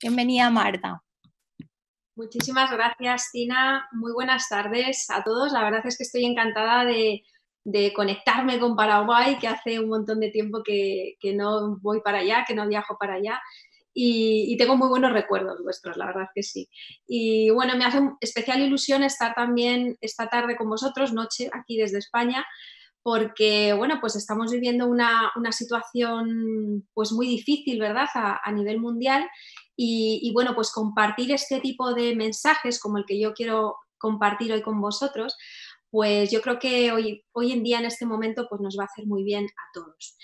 Bienvenida, Marta. Muchísimas gracias, Tina. Muy buenas tardes a todos. La verdad es que estoy encantada de conectarme con Paraguay, que hace un montón de tiempo que no voy para allá, que no viajo para allá. Y tengo muy buenos recuerdos vuestros, la verdad que sí. Y bueno, me hace especial ilusión estar también esta tarde con vosotros, noche, aquí desde España, porque, bueno, pues estamos viviendo una situación pues muy difícil, ¿verdad?, a nivel mundial y, bueno, pues compartir este tipo de mensajes como el que yo quiero compartir hoy con vosotros, pues yo creo que hoy en día, en este momento, pues nos va a hacer muy bien a todos.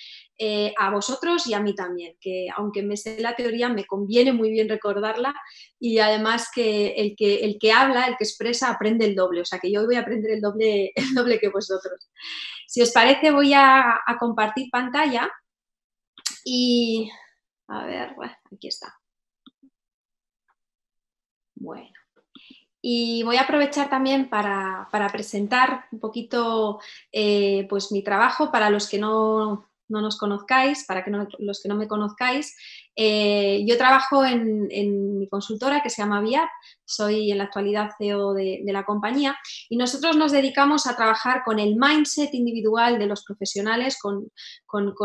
A vosotros y a mí también, que aunque me sé la teoría, me conviene muy bien recordarla y además que el que habla, el que expresa, aprende el doble, o sea que yo hoy voy a aprender el doble que vosotros. Si os parece, voy a compartir pantalla y, a ver, bueno, aquí está. Bueno, y voy a aprovechar también para presentar un poquito pues mi trabajo para los que no nos conozcáis, los que no me conozcáis. Yo trabajo en mi consultora que se llama VIAP, soy en la actualidad CEO de la compañía y nosotros nos dedicamos a trabajar con el mindset individual de los profesionales, con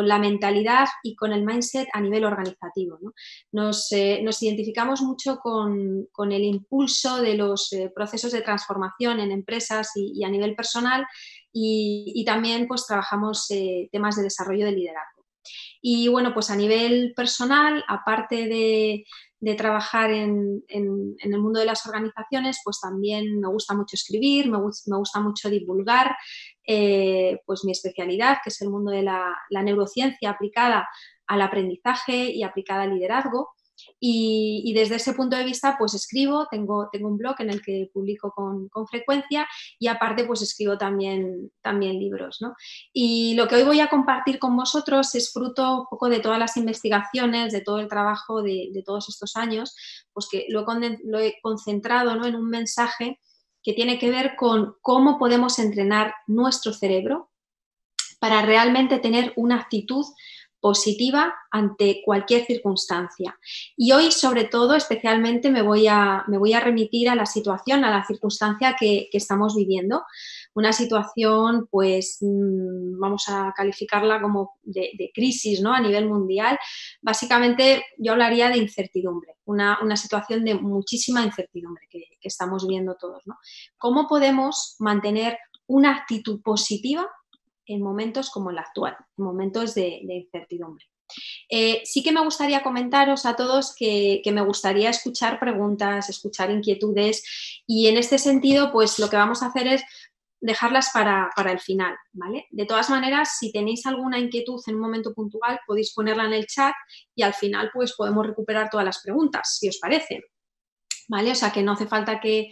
la mentalidad y con el mindset a nivel organizativo, ¿no? Nos identificamos mucho con el impulso de los procesos de transformación en empresas y a nivel personal y también pues trabajamos temas de desarrollo de liderazgo. Y bueno, pues a nivel personal, aparte de trabajar en el mundo de las organizaciones, pues también me gusta mucho escribir, me gusta mucho divulgar pues mi especialidad, que es el mundo de la neurociencia aplicada al aprendizaje y aplicada al liderazgo. Y desde ese punto de vista, pues escribo, tengo un blog en el que publico con frecuencia y aparte pues escribo también libros, ¿no? Y lo que hoy voy a compartir con vosotros es fruto un poco de todas las investigaciones, de todo el trabajo de todos estos años, pues que lo he concentrado, ¿no?, en un mensaje que tiene que ver con cómo podemos entrenar nuestro cerebro para realmente tener una actitud positiva ante cualquier circunstancia. Y hoy, sobre todo, especialmente me voy a remitir a la situación, a la circunstancia que estamos viviendo. Una situación, pues, vamos a calificarla como de crisis, ¿no?, a nivel mundial. Básicamente, yo hablaría de incertidumbre, una situación de muchísima incertidumbre que estamos viviendo todos, ¿no? ¿Cómo podemos mantener una actitud positiva en momentos como el actual, en momentos de incertidumbre? Sí que me gustaría comentaros a todos que me gustaría escuchar preguntas, escuchar inquietudes y en este sentido, pues lo que vamos a hacer es dejarlas para el final, ¿vale? De todas maneras, si tenéis alguna inquietud en un momento puntual, podéis ponerla en el chat y al final pues podemos recuperar todas las preguntas, si os parece. ¿Vale? O sea, que no hace falta que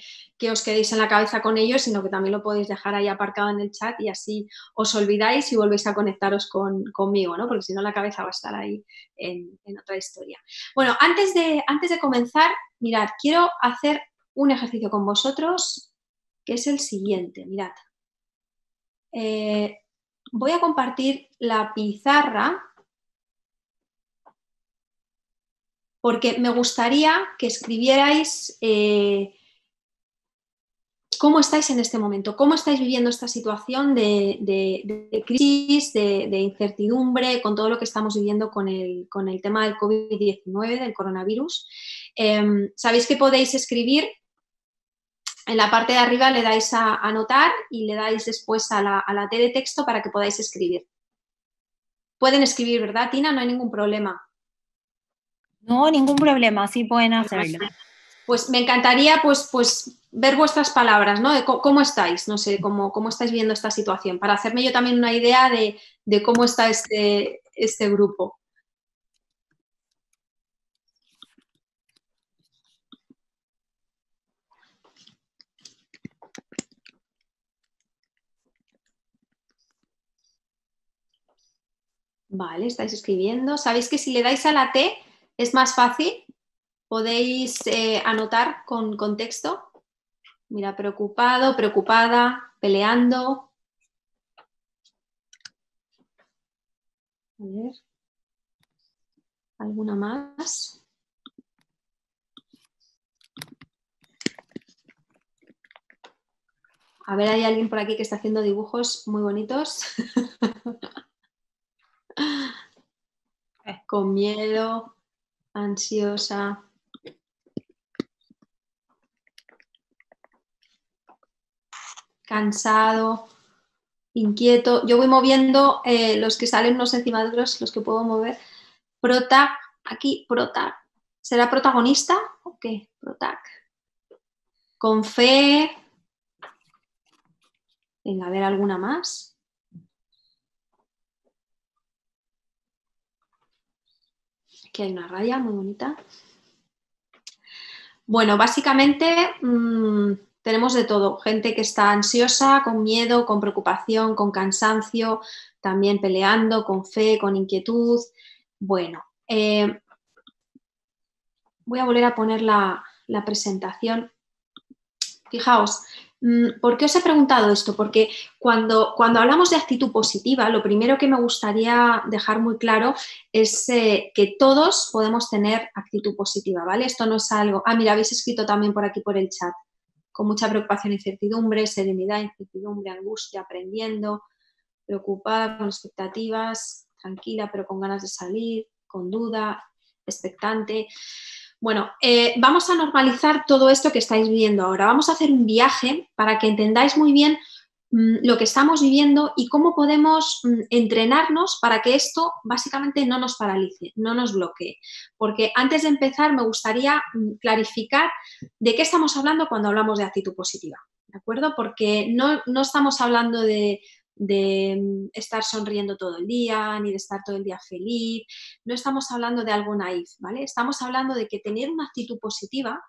os quedéis en la cabeza con ellos, sino que también lo podéis dejar ahí aparcado en el chat y así os olvidáis y volvéis a conectaros conmigo, ¿no? Porque si no la cabeza va a estar ahí en otra historia. Bueno, antes de comenzar, mirad, quiero hacer un ejercicio con vosotros que es el siguiente, mirad. Voy a compartir la pizarra porque me gustaría que escribierais cómo estáis en este momento, cómo estáis viviendo esta situación de crisis, de incertidumbre, con todo lo que estamos viviendo con el tema del COVID-19, del coronavirus. Sabéis que podéis escribir, en la parte de arriba le dais a anotar y le dais después a la T de texto para que podáis escribir. Pueden escribir, ¿verdad, Tina? No hay ningún problema. No, ningún problema, sí pueden hacerlo. Pues me encantaría pues ver vuestras palabras, ¿no? De cómo estáis, no sé, cómo estáis viendo esta situación, para hacerme yo también una idea de cómo está este grupo. Vale, estáis escribiendo. ¿Sabéis que si le dais a la T es más fácil? Podéis anotar con texto. Mira, preocupado, preocupada, peleando. A ver. ¿Alguna más? A ver, hay alguien por aquí que está haciendo dibujos muy bonitos. Con miedo, ansiosa. Cansado, inquieto. Yo voy moviendo los que salen unos encima de otros, los que puedo mover. Prota, aquí, prota. ¿Será protagonista o qué? Protac. Con fe. Venga, a ver alguna más. Aquí hay una raya muy bonita. Bueno, básicamente tenemos de todo. Gente que está ansiosa, con miedo, con preocupación, con cansancio, también peleando, con fe, con inquietud. Bueno, voy a volver a poner la presentación. Fijaos, ¿por qué os he preguntado esto? Porque cuando hablamos de actitud positiva, lo primero que me gustaría dejar muy claro es que todos podemos tener actitud positiva, ¿vale? Esto no es algo... Ah, mira, habéis escrito también por aquí por el chat, con mucha preocupación, incertidumbre, serenidad, incertidumbre, angustia, aprendiendo, preocupada, con expectativas, tranquila, pero con ganas de salir, con duda, expectante. Bueno, vamos a normalizar todo esto que estáis viviendo ahora. Vamos a hacer un viaje para que entendáis muy bien lo que estamos viviendo y cómo podemos entrenarnos para que esto básicamente no nos paralice, no nos bloquee. Porque antes de empezar me gustaría clarificar de qué estamos hablando cuando hablamos de actitud positiva, ¿de acuerdo? Porque no estamos hablando de estar sonriendo todo el día, ni de estar todo el día feliz, no estamos hablando de algo naif, ¿vale? Estamos hablando de que tener una actitud positiva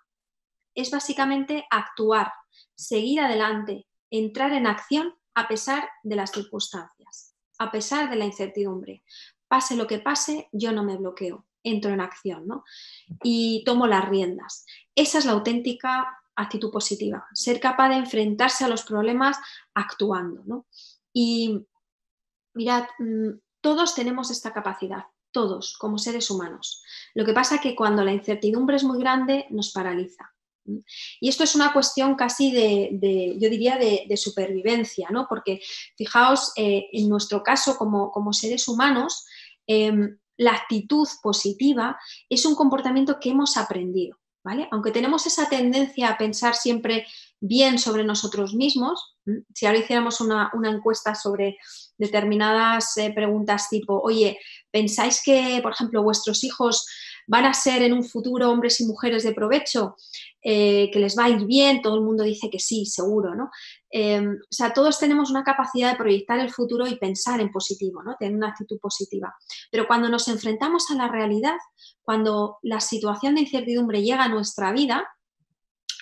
es básicamente actuar, seguir adelante, entrar en acción a pesar de las circunstancias, a pesar de la incertidumbre. Pase lo que pase, yo no me bloqueo, entro en acción, ¿no? Y tomo las riendas. Esa es la auténtica actitud positiva, ser capaz de enfrentarse a los problemas actuando, ¿no? Y mirad, todos tenemos esta capacidad, todos, como seres humanos. Lo que pasa es que cuando la incertidumbre es muy grande, nos paraliza. Y esto es una cuestión casi yo diría, de supervivencia, ¿no? Porque fijaos, en nuestro caso como seres humanos, la actitud positiva es un comportamiento que hemos aprendido, ¿vale? Aunque tenemos esa tendencia a pensar siempre bien sobre nosotros mismos, si ahora hiciéramos una encuesta sobre determinadas preguntas tipo, oye, ¿pensáis que, por ejemplo, vuestros hijos van a ser en un futuro hombres y mujeres de provecho? Que les va a ir bien, todo el mundo dice que sí, seguro, ¿no? O sea, todos tenemos una capacidad de proyectar el futuro y pensar en positivo, ¿no? Tener una actitud positiva. Pero cuando nos enfrentamos a la realidad, cuando la situación de incertidumbre llega a nuestra vida,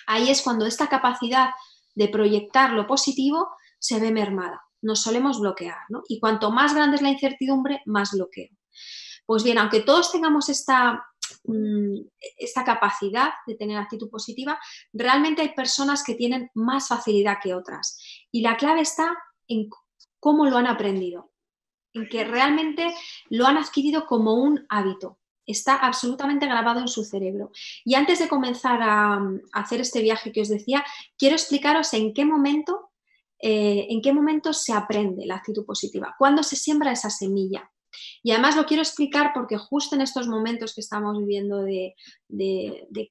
ahí es cuando esta capacidad de proyectar lo positivo se ve mermada. Nos solemos bloquear, ¿no? Y cuanto más grande es la incertidumbre, más bloqueo. Pues bien, aunque todos tengamos esta capacidad de tener actitud positiva, realmente hay personas que tienen más facilidad que otras. Y la clave está en cómo lo han aprendido, en que realmente lo han adquirido como un hábito. Está absolutamente grabado en su cerebro. Y antes de comenzar a hacer este viaje que os decía, quiero explicaros en qué momento se aprende la actitud positiva, cuándo se siembra esa semilla. Y además lo quiero explicar porque justo en estos momentos que estamos viviendo de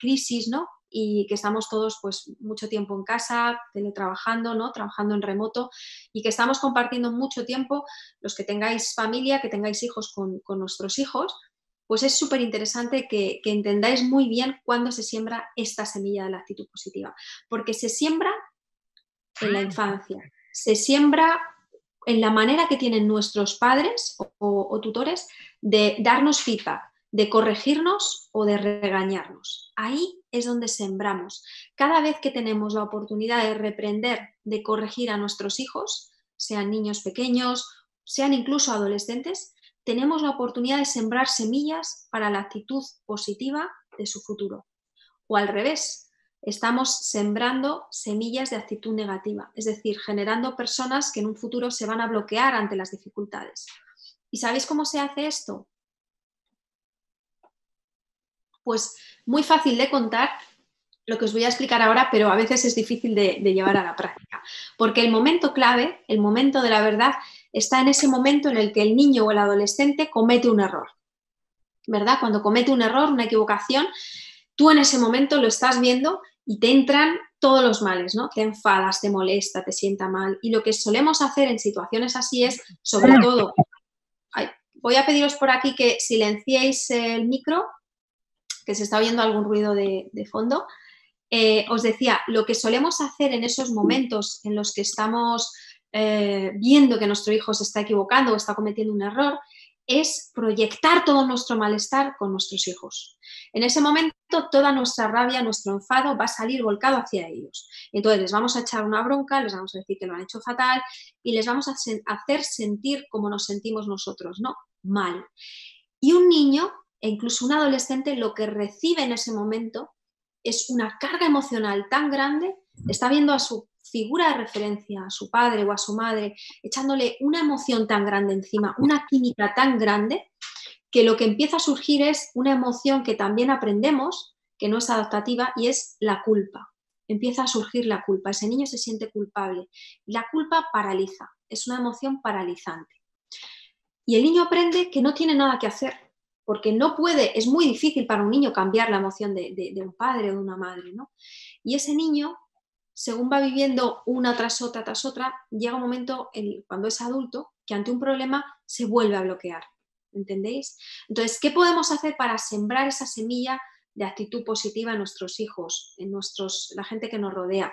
crisis, ¿no? Y que estamos todos pues mucho tiempo en casa, teletrabajando, ¿no? Trabajando en remoto y que estamos compartiendo mucho tiempo, los que tengáis familia, que tengáis hijos con nuestros hijos, pues es súper interesante que entendáis muy bien cuándo se siembra esta semilla de la actitud positiva, porque se siembra en la infancia, se siembra en la manera que tienen nuestros padres o tutores de darnos feedback, de corregirnos o de regañarnos. Ahí es donde sembramos. Cada vez que tenemos la oportunidad de reprender, de corregir a nuestros hijos, sean niños pequeños, sean incluso adolescentes, tenemos la oportunidad de sembrar semillas para la actitud positiva de su futuro. O al revés, estamos sembrando semillas de actitud negativa, es decir, generando personas que en un futuro se van a bloquear ante las dificultades. ¿Y sabéis cómo se hace esto? Pues muy fácil de contar lo que os voy a explicar ahora, pero a veces es difícil de llevar a la práctica. Porque el momento clave, el momento de la verdad, está en ese momento en el que el niño o el adolescente comete un error, ¿verdad? Cuando comete un error, una equivocación, tú en ese momento lo estás viendo y te entran todos los males, ¿no? Te enfadas, te molesta, te sienta mal. Y lo que solemos hacer en situaciones así es, sobre todo, voy a pediros por aquí que silenciéis el micro, que se está oyendo algún ruido de fondo. Os decía, lo que solemos hacer en esos momentos en los que estamos viendo que nuestro hijo se está equivocando o está cometiendo un error, es proyectar todo nuestro malestar con nuestros hijos. En ese momento, toda nuestra rabia, nuestro enfado va a salir volcado hacia ellos. Entonces, les vamos a echar una bronca, les vamos a decir que lo han hecho fatal y les vamos a hacer sentir como nos sentimos nosotros, ¿no? Mal. Y un niño, e incluso un adolescente, lo que recibe en ese momento es una carga emocional tan grande, está viendo a su figura de referencia, a su padre o a su madre, echándole una emoción tan grande encima, una química tan grande, que lo que empieza a surgir es una emoción que también aprendemos, que no es adaptativa, y es la culpa. Empieza a surgir la culpa, ese niño se siente culpable. La culpa paraliza, es una emoción paralizante. Y el niño aprende que no tiene nada que hacer, porque no puede, es muy difícil para un niño cambiar la emoción de un padre o de una madre, ¿no? Y ese niño, según va viviendo una tras otra, llega un momento, cuando es adulto, que ante un problema se vuelve a bloquear, ¿entendéis? Entonces, ¿qué podemos hacer para sembrar esa semilla de actitud positiva en nuestros hijos, en la gente que nos rodea?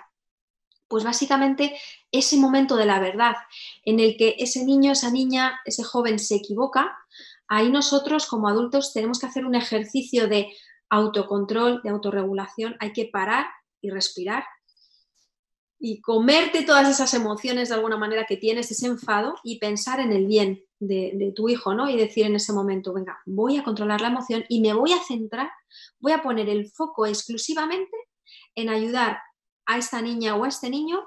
Pues básicamente ese momento de la verdad en el que ese niño, esa niña, ese joven se equivoca, ahí nosotros como adultos tenemos que hacer un ejercicio de autocontrol, de autorregulación, hay que parar y respirar y comerte todas esas emociones de alguna manera que tienes, ese enfado, y pensar en el bien de tu hijo, ¿no? Y decir en ese momento, venga, voy a controlar la emoción y me voy a centrar, voy a poner el foco exclusivamente en ayudar a esta niña o a este niño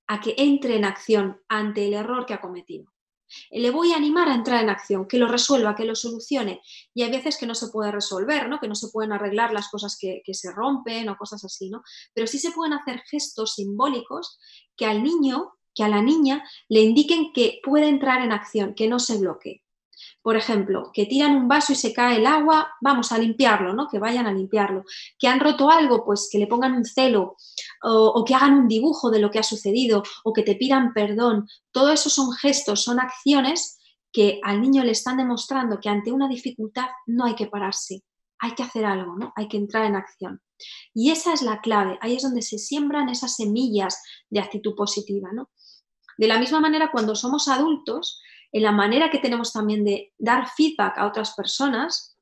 a que entre en acción ante el error que ha cometido. Le voy a animar a entrar en acción, que lo resuelva, que lo solucione. Y hay veces que no se puede resolver, ¿no? Que no se pueden arreglar las cosas que se rompen o cosas así, ¿no? Pero sí se pueden hacer gestos simbólicos que al niño, que a la niña le indiquen que puede entrar en acción, que no se bloquee. Por ejemplo, que tiran un vaso y se cae el agua, vamos a limpiarlo, ¿no? Que vayan a limpiarlo. Que han roto algo, pues que le pongan un celo o que hagan un dibujo de lo que ha sucedido o que te pidan perdón. Todo eso son gestos, son acciones que al niño le están demostrando que ante una dificultad no hay que pararse, hay que hacer algo, ¿no? Hay que entrar en acción. Y esa es la clave, ahí es donde se siembran esas semillas de actitud positiva, ¿no? De la misma manera, cuando somos adultos, en la manera que tenemos también de dar feedback a otras personas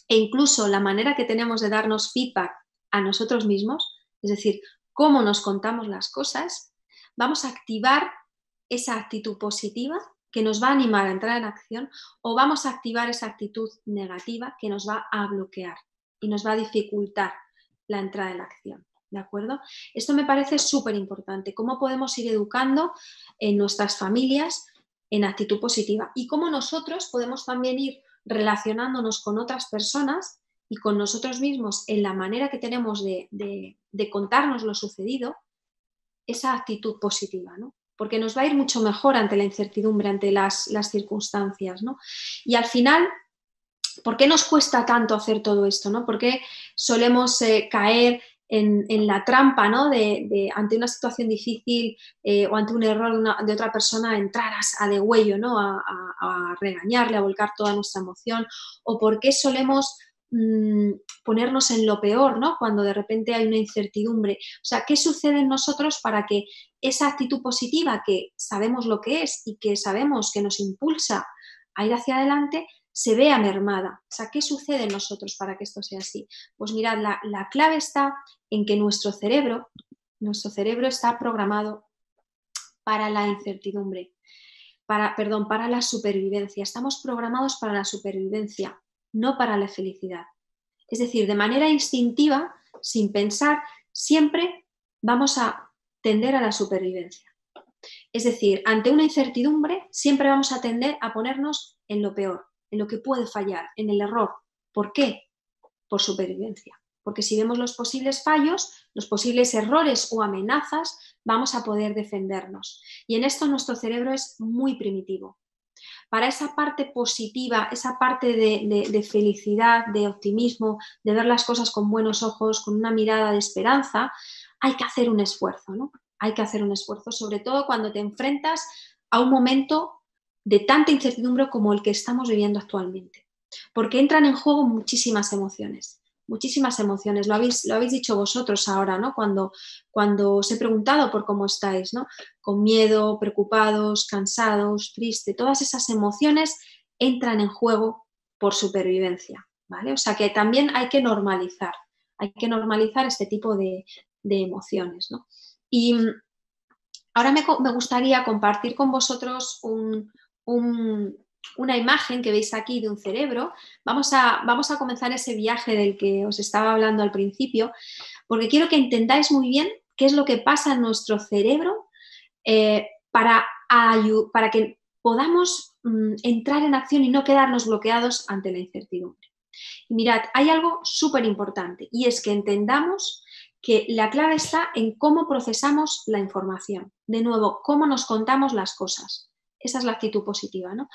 e incluso la manera que tenemos de darnos feedback a nosotros mismos, es decir, cómo nos contamos las cosas, vamos a activar esa actitud positiva que nos va a animar a entrar en acción o vamos a activar esa actitud negativa que nos va a bloquear y nos va a dificultar la entrada en la acción. ¿De acuerdo? Esto me parece súper importante. ¿Cómo podemos ir educando en nuestras familias en actitud positiva? Y cómo nosotros podemos también ir relacionándonos con otras personas y con nosotros mismos en la manera que tenemos de contarnos lo sucedido, esa actitud positiva, ¿no? Porque nos va a ir mucho mejor ante la incertidumbre, ante las circunstancias, ¿no? Y al final, ¿por qué nos cuesta tanto hacer todo esto, ¿no? ¿Por qué solemos caer en la trampa, ¿no? Ante una situación difícil o ante un error de otra persona, entrar a degüello, ¿no? A regañarle, a volcar toda nuestra emoción? ¿O por qué solemos ponernos en lo peor, ¿no? Cuando de repente hay una incertidumbre? O sea, ¿qué sucede en nosotros para que esa actitud positiva, que sabemos lo que es y que sabemos que nos impulsa a ir hacia adelante, se vea mermada? O sea, ¿qué sucede en nosotros para que esto sea así? Pues mirad, la clave está en que nuestro cerebro está programado para la incertidumbre, para la supervivencia. Estamos programados para la supervivencia, no para la felicidad. Es decir, de manera instintiva, sin pensar, siempre vamos a tender a la supervivencia. Es decir, ante una incertidumbre, siempre vamos a tender a ponernos en lo peor, en lo que puede fallar, en el error. ¿Por qué? Por supervivencia, porque si vemos los posibles fallos, los posibles errores o amenazas, vamos a poder defendernos. Y en esto nuestro cerebro es muy primitivo. Para esa parte positiva, esa parte de felicidad, de optimismo, de ver las cosas con buenos ojos, con una mirada de esperanza, hay que hacer un esfuerzo, ¿no? Hay que hacer un esfuerzo, sobre todo cuando te enfrentas a un momento de tanta incertidumbre como el que estamos viviendo actualmente. Porque entran en juego muchísimas emociones. Muchísimas emociones, lo habéis dicho vosotros ahora, ¿no? Cuando os he preguntado por cómo estáis, ¿no? Con miedo, preocupados, cansados, tristes, todas esas emociones entran en juego por supervivencia, ¿vale? O sea que también hay que normalizar este tipo de emociones, ¿no? Y ahora me gustaría compartir con vosotros una imagen que veis aquí de un cerebro. Vamos a comenzar ese viaje del que os estaba hablando al principio, porque quiero que entendáis muy bien qué es lo que pasa en nuestro cerebro para que podamos entrar en acción y no quedarnos bloqueados ante la incertidumbre. Y mirad, hay algo súper importante y es que entendamos que la clave está en cómo procesamos la información. De nuevo, cómo nos contamos las cosas. Esa es la actitud positiva, ¿no?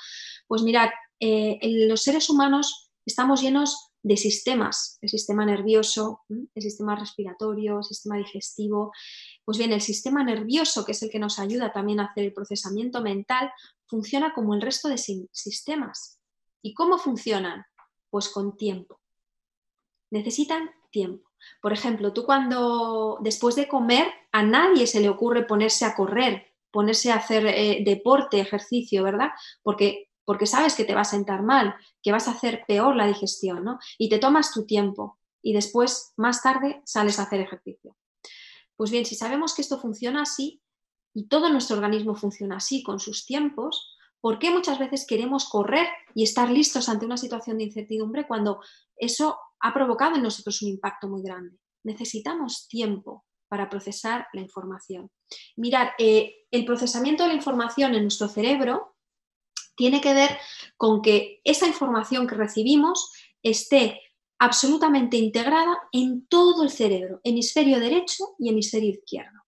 Pues mirad, los seres humanos estamos llenos de sistemas, el sistema nervioso, el sistema respiratorio, el sistema digestivo. Pues bien, el sistema nervioso, que es el que nos ayuda también a hacer el procesamiento mental, funciona como el resto de sistemas. ¿Y cómo funcionan? Pues con tiempo. Necesitan tiempo. Por ejemplo, tú cuando después de comer a nadie se le ocurre ponerse a correr, ponerse a hacer deporte, ejercicio, ¿verdad? Porque sabes que te va a sentar mal, que vas a hacer peor la digestión, ¿no? Y te tomas tu tiempo y después, más tarde, sales a hacer ejercicio. Pues bien, si sabemos que esto funciona así y todo nuestro organismo funciona así con sus tiempos, ¿por qué muchas veces queremos correr y estar listos ante una situación de incertidumbre cuando eso ha provocado en nosotros un impacto muy grande? Necesitamos tiempo para procesar la información. Mirad, el procesamiento de la información en nuestro cerebro tiene que ver con que esa información que recibimos esté absolutamente integrada en todo el cerebro, hemisferio derecho y hemisferio izquierdo.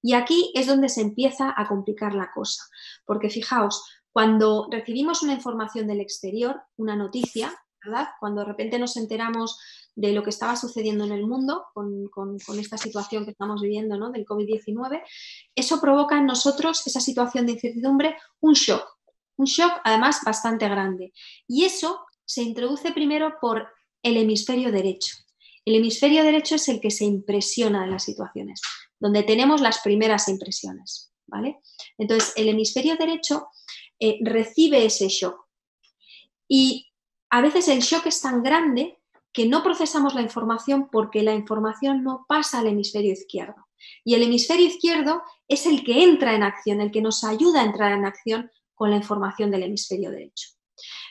Y aquí es donde se empieza a complicar la cosa, porque fijaos, cuando recibimos una información del exterior, una noticia, ¿verdad? Cuando de repente nos enteramos de lo que estaba sucediendo en el mundo con esta situación que estamos viviendo, ¿no? Del COVID-19, eso provoca en nosotros, esa situación de incertidumbre, un shock además bastante grande. Y eso se introduce primero por el hemisferio derecho. El hemisferio derecho es el que se impresiona de las situaciones, donde tenemos las primeras impresiones, ¿vale? Entonces, el hemisferio derecho recibe ese shock. Y a veces el shock es tan grande que no procesamos la información porque la información no pasa al hemisferio izquierdo. Y el hemisferio izquierdo es el que entra en acción, el que nos ayuda a entrar en acción con la información del hemisferio derecho.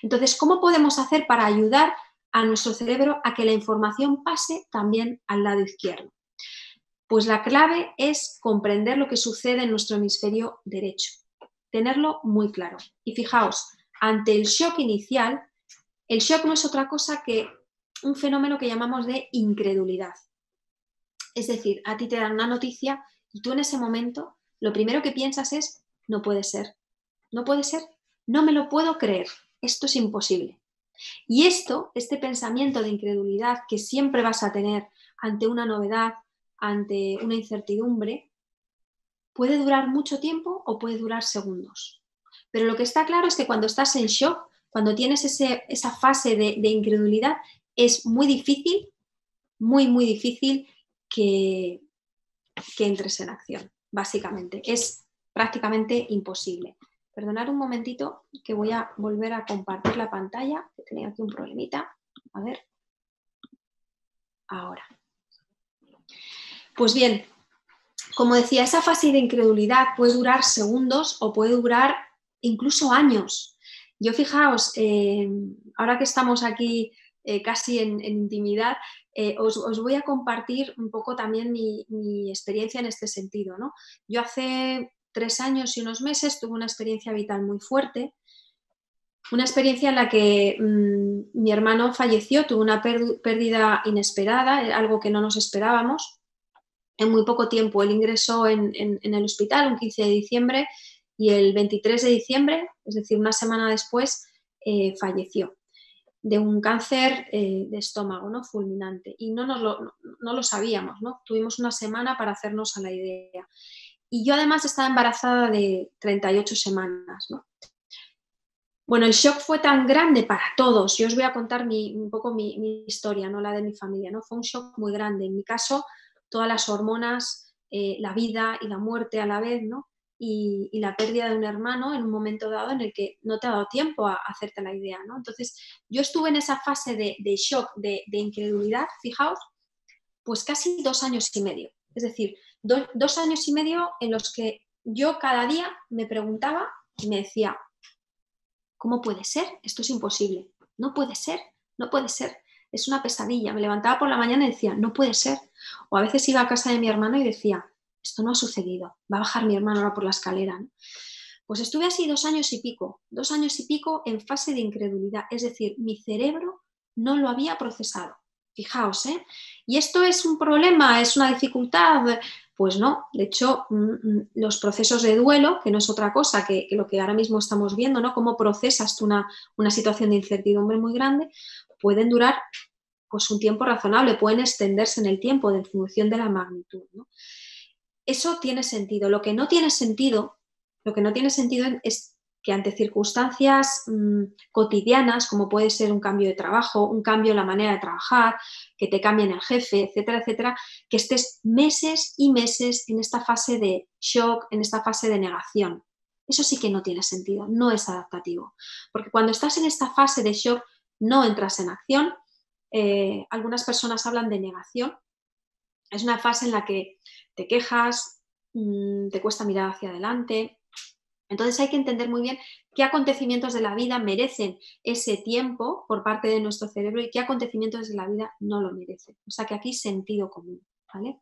Entonces, ¿cómo podemos hacer para ayudar a nuestro cerebro a que la información pase también al lado izquierdo? Pues la clave es comprender lo que sucede en nuestro hemisferio derecho, tenerlo muy claro. Y fijaos, ante el shock inicial, el shock no es otra cosa que un fenómeno que llamamos de incredulidad. Es decir, a ti te dan una noticia y tú en ese momento lo primero que piensas es, no puede ser, no puede ser, no me lo puedo creer, esto es imposible. Y este pensamiento de incredulidad que siempre vas a tener ante una novedad, ante una incertidumbre, puede durar mucho tiempo o puede durar segundos. Pero lo que está claro es que cuando estás en shock, cuando tienes esa fase de incredulidad, es muy difícil, muy difícil que entres en acción, básicamente. Es prácticamente imposible. Perdonad un momentito que voy a volver a compartir la pantalla, que tenía aquí un problemita. A ver. Ahora. Pues bien, como decía, esa fase de incredulidad puede durar segundos o puede durar incluso años. Yo fijaos, ahora que estamos aquí casi en intimidad, os voy a compartir un poco también mi experiencia en este sentido, ¿no? Yo hace 3 años y unos meses tuve una experiencia vital muy fuerte Una experiencia en la que mi hermano falleció, tuvo una pérdida inesperada, algo que no nos esperábamos. En muy poco tiempo él ingresó en el hospital un 15 de diciembre y el 23 de diciembre, es decir, una semana después, falleció de un cáncer de estómago, ¿no? Fulminante. Y no lo sabíamos, ¿no? Tuvimos una semana para hacernos a la idea. Y yo además estaba embarazada de 38 semanas, ¿no? Bueno, el shock fue tan grande para todos. Yo os voy a contar un poco mi historia, no la de mi familia, ¿no? Fue un shock muy grande. En mi caso, todas las hormonas, la vida y la muerte a la vez, ¿no? Y la pérdida de un hermano en un momento dado en el que no te ha dado tiempo a hacerte la idea, ¿no? Entonces, yo estuve en esa fase de shock, de incredulidad, fijaos, pues casi 2 años y medio. Es decir, 2 años y medio en los que yo cada día me preguntaba y me decía, ¿cómo puede ser? Esto es imposible. No puede ser, no puede ser. Es una pesadilla. Me levantaba por la mañana y decía, no puede ser. O a veces iba a casa de mi hermano y decía, esto no ha sucedido. Va a bajar mi hermano ahora por la escalera, ¿no? Pues estuve así 2 años y pico en fase de incredulidad. Es decir, mi cerebro no lo había procesado. Fijaos, ¿eh? Y esto es un problema, es una dificultad. Pues no, de hecho, los procesos de duelo, que no es otra cosa que lo que ahora mismo estamos viendo, ¿no? Cómo procesas tú una situación de incertidumbre muy grande, pueden durar pues un tiempo razonable, pueden extenderse en el tiempo en función de la magnitud, ¿no? Eso tiene sentido. Lo que no tiene sentido es que ante circunstancias cotidianas, como puede ser un cambio de trabajo, un cambio en la manera de trabajar, que te cambien el jefe, etcétera, etcétera, que estés meses y meses en esta fase de shock, en esta fase de negación. Eso sí que no tiene sentido, no es adaptativo. Porque cuando estás en esta fase de shock, no entras en acción. Algunas personas hablan de negación. Es una fase en la que te quejas, te cuesta mirar hacia adelante. Entonces hay que entender muy bien qué acontecimientos de la vida merecen ese tiempo por parte de nuestro cerebro y qué acontecimientos de la vida no lo merecen. O sea que aquí sentido común, ¿vale?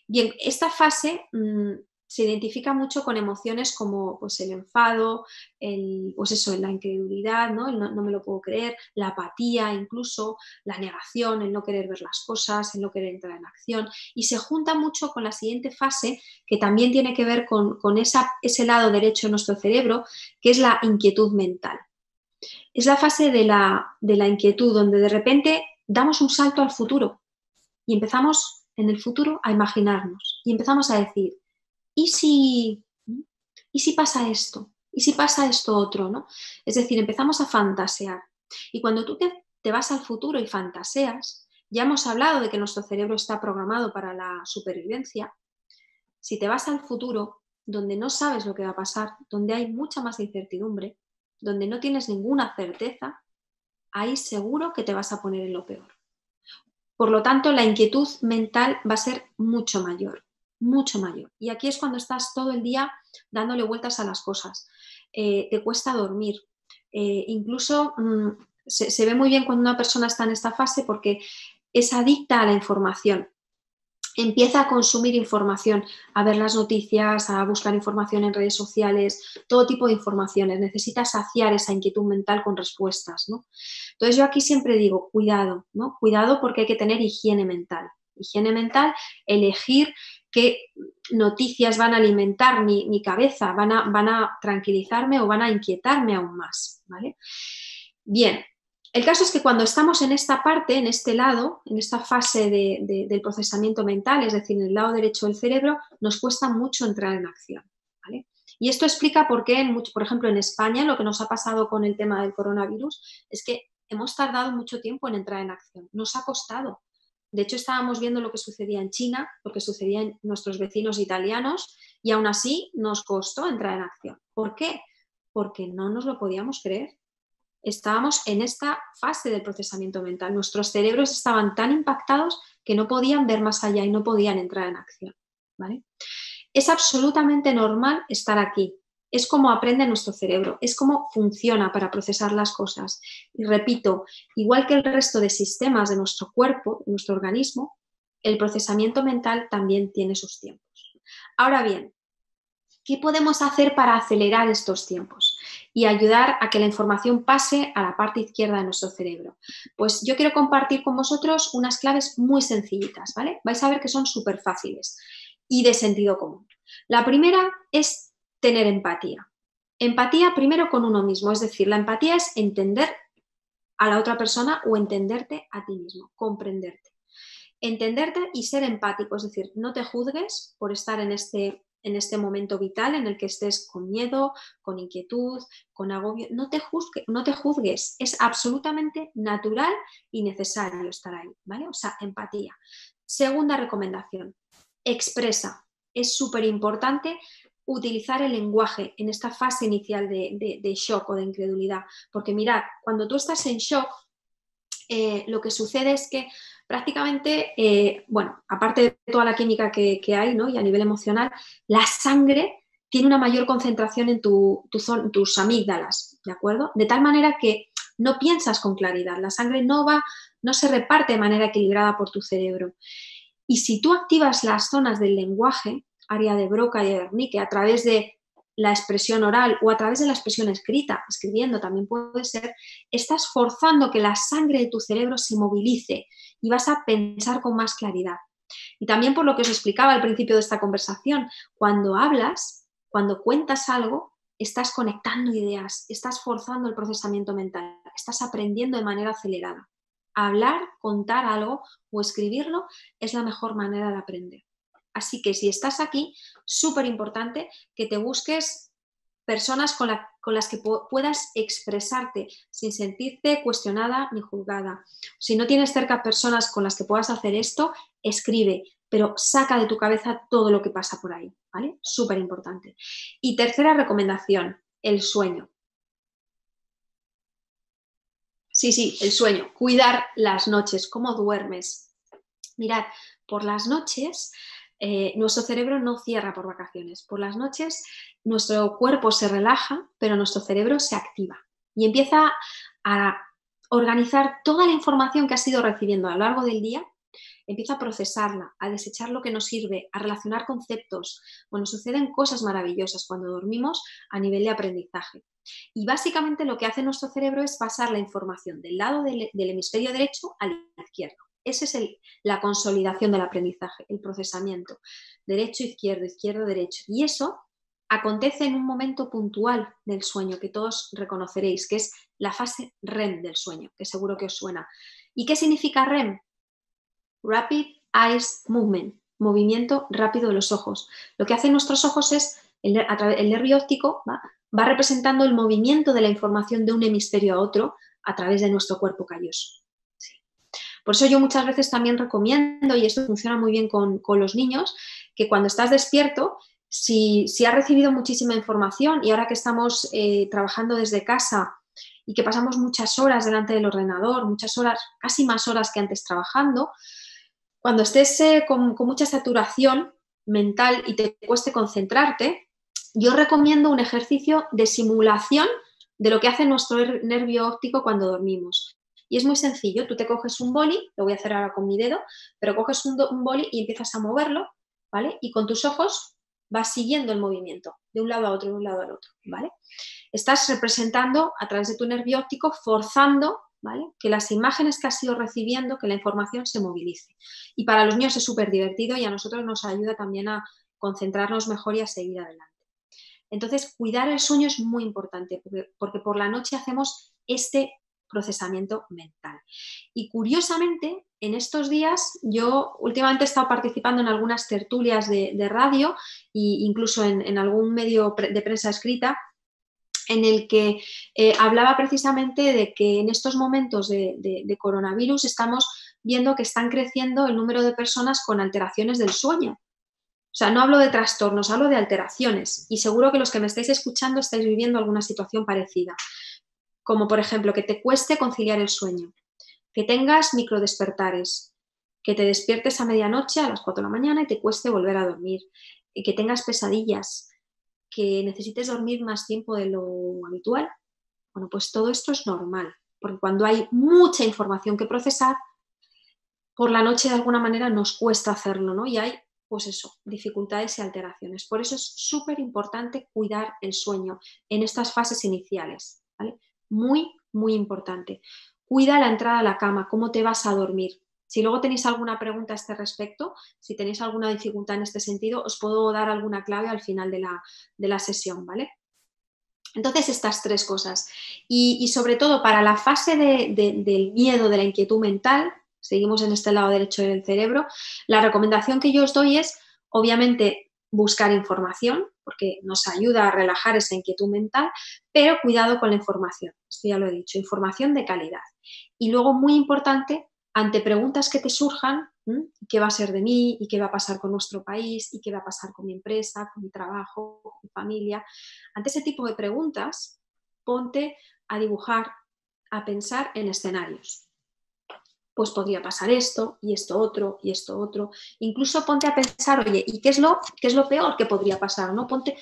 Bien, esta fase se identifica mucho con emociones como pues, el enfado, pues eso, la incredulidad, ¿no? El no me lo puedo creer, la apatía incluso, la negación, el no querer ver las cosas, el no querer entrar en acción. Y se junta mucho con la siguiente fase, que también tiene que ver con ese lado derecho de nuestro cerebro, que es la inquietud mental. Es la fase de la inquietud, donde de repente damos un salto al futuro y empezamos en el futuro a imaginarnos y empezamos a decir, ¿y si pasa esto? ¿Y si pasa esto otro? ¿No? Es decir, empezamos a fantasear. Y cuando tú te vas al futuro y fantaseas, ya hemos hablado de que nuestro cerebro está programado para la supervivencia. Si te vas al futuro, donde no sabes lo que va a pasar, donde hay mucha más incertidumbre, donde no tienes ninguna certeza, ahí seguro que te vas a poner en lo peor. Por lo tanto, la inquietud mental va a ser mucho mayor, mucho mayor. Y aquí es cuando estás todo el día dándole vueltas a las cosas. Te cuesta dormir. Incluso se ve muy bien cuando una persona está en esta fase porque es adicta a la información. Empieza a consumir información, a ver las noticias, a buscar información en redes sociales, todo tipo de informaciones. Necesita saciar esa inquietud mental con respuestas, ¿no? Entonces yo aquí siempre digo, cuidado, ¿no? Cuidado porque hay que tener higiene mental. Higiene mental, elegir qué noticias van a alimentar mi cabeza, van a tranquilizarme o van a inquietarme aún más, ¿vale? Bien, el caso es que cuando estamos en esta parte, en este lado, en esta fase del procesamiento mental, es decir, en el lado derecho del cerebro, nos cuesta mucho entrar en acción, ¿vale? Y esto explica por qué, por ejemplo, en España, lo que nos ha pasado con el tema del coronavirus es que hemos tardado mucho tiempo en entrar en acción. Nos ha costado. De hecho, estábamos viendo lo que sucedía en China, lo que sucedía en nuestros vecinos italianos, y aún así nos costó entrar en acción. ¿Por qué? Porque no nos lo podíamos creer. Estábamos en esta fase del procesamiento mental. Nuestros cerebros estaban tan impactados que no podían ver más allá y no podían entrar en acción, ¿vale? Es absolutamente normal estar aquí. Es como aprende nuestro cerebro, es como funciona para procesar las cosas. Y repito, igual que el resto de sistemas de nuestro cuerpo, de nuestro organismo, el procesamiento mental también tiene sus tiempos. Ahora bien, ¿qué podemos hacer para acelerar estos tiempos? y ayudar a que la información pase a la parte izquierda de nuestro cerebro. Pues yo quiero compartir con vosotros unas claves muy sencillitas, ¿vale? Vais a ver que son súper fáciles y de sentido común. La primera es tener empatía. Empatía primero con uno mismo, es decir, la empatía es entender a la otra persona o entenderte a ti mismo, comprenderte. Entenderte y ser empático, es decir, no te juzgues por estar en este momento vital en el que estés con miedo, con inquietud, con agobio. No te juzgues, es absolutamente natural y necesario estar ahí, ¿vale? O sea, empatía. Segunda recomendación, expresa. Es súper importante utilizar el lenguaje en esta fase inicial de shock o de incredulidad, porque mirad, cuando tú estás en shock, lo que sucede es que prácticamente, bueno, aparte de toda la química que hay, ¿no? Y a nivel emocional, la sangre tiene una mayor concentración en tus amígdalas, ¿de acuerdo? De tal manera que no piensas con claridad, la sangre no se reparte de manera equilibrada por tu cerebro. Y si tú activas las zonas del lenguaje, área de Broca y de Wernicke, a través de la expresión oral o a través de la expresión escrita, escribiendo también puede ser, estás forzando que la sangre de tu cerebro se movilice y vas a pensar con más claridad. Y también por lo que os explicaba al principio de esta conversación, cuando hablas, cuando cuentas algo, estás conectando ideas, estás forzando el procesamiento mental, estás aprendiendo de manera acelerada. Hablar, contar algo o escribirlo es la mejor manera de aprender. Así que si estás aquí, súper importante que te busques personas con las que puedas expresarte sin sentirte cuestionada ni juzgada. Si no tienes cerca personas con las que puedas hacer esto, escribe, pero saca de tu cabeza todo lo que pasa por ahí, ¿vale? Súper importante. Y tercera recomendación, el sueño. Sí, el sueño. Cuidar las noches, cómo duermes. Mirad, por las noches nuestro cerebro no cierra por vacaciones. Por las noches nuestro cuerpo se relaja, pero nuestro cerebro se activa y empieza a organizar toda la información que has ido recibiendo a lo largo del día, empieza a procesarla, a desechar lo que nos sirve, a relacionar conceptos. Bueno, suceden cosas maravillosas cuando dormimos a nivel de aprendizaje. Y básicamente lo que hace nuestro cerebro es pasar la información del lado del hemisferio derecho al izquierdo. Esa es la consolidación del aprendizaje, el procesamiento. Derecho, izquierdo, izquierdo, derecho. Y eso acontece en un momento puntual del sueño que todos reconoceréis, que es la fase REM del sueño, que seguro que os suena. ¿Y qué significa REM? Rapid Eyes Movement, movimiento rápido de los ojos. Lo que hacen nuestros ojos es, el nervio óptico va representando el movimiento de la información de un hemisferio a otro a través de nuestro cuerpo calloso. Sí. Por eso yo muchas veces también recomiendo, y esto funciona muy bien con los niños, que cuando estás despierto, si has recibido muchísima información y ahora que estamos trabajando desde casa y que pasamos muchas horas delante del ordenador, muchas horas, casi más horas que antes trabajando, cuando estés con mucha saturación mental y te cueste concentrarte, yo recomiendo un ejercicio de simulación de lo que hace nuestro nervio óptico cuando dormimos. Y es muy sencillo, tú te coges un boli, lo voy a hacer ahora con mi dedo, pero coges un boli y empiezas a moverlo, ¿vale? Y con tus ojos vas siguiendo el movimiento, de un lado a otro, de un lado al otro, ¿vale? Estás representando a través de tu nervio óptico, forzando, ¿vale?, que las imágenes que has ido recibiendo, que la información se movilice. Y para los niños es súper divertido y a nosotros nos ayuda también a concentrarnos mejor y a seguir adelante. Entonces, cuidar el sueño es muy importante porque por la noche hacemos este procesamiento mental. Y curiosamente, en estos días, yo últimamente he estado participando en algunas tertulias de radio e incluso en algún medio de prensa escrita, en el que hablaba precisamente de que en estos momentos de coronavirus estamos viendo que están creciendo el número de personas con alteraciones del sueño. O sea, no hablo de trastornos, hablo de alteraciones. Y seguro que los que me estáis escuchando estáis viviendo alguna situación parecida. Como por ejemplo, que te cueste conciliar el sueño, que tengas microdespertares, que te despiertes a medianoche a las 4 de la mañana y te cueste volver a dormir, y que tengas pesadillas, que necesites dormir más tiempo de lo habitual. Bueno, pues todo esto es normal, porque cuando hay mucha información que procesar, por la noche de alguna manera nos cuesta hacerlo, ¿no? Y hay pues eso, dificultades y alteraciones. Por eso es súper importante cuidar el sueño en estas fases iniciales, ¿vale? Muy, muy importante. Cuida la entrada a la cama, cómo te vas a dormir. Si luego tenéis alguna pregunta a este respecto, si tenéis alguna dificultad en este sentido, os puedo dar alguna clave al final de la sesión, ¿vale? Entonces, estas tres cosas. Y sobre todo para la fase del miedo, de la inquietud mental, seguimos en este lado derecho del cerebro, la recomendación que yo os doy es, obviamente, buscar información, porque nos ayuda a relajar esa inquietud mental, pero cuidado con la información, esto ya lo he dicho, información de calidad. Y luego, muy importante, ante preguntas que te surjan, ¿qué va a ser de mí? ¿Y qué va a pasar con nuestro país? ¿Y qué va a pasar con mi empresa, con mi trabajo, con mi familia? Ante ese tipo de preguntas, ponte a dibujar, a pensar en escenarios. Pues podría pasar esto, y esto otro, y esto otro. Incluso ponte a pensar, oye, ¿y qué es lo peor que podría pasar? ¿No? Ponte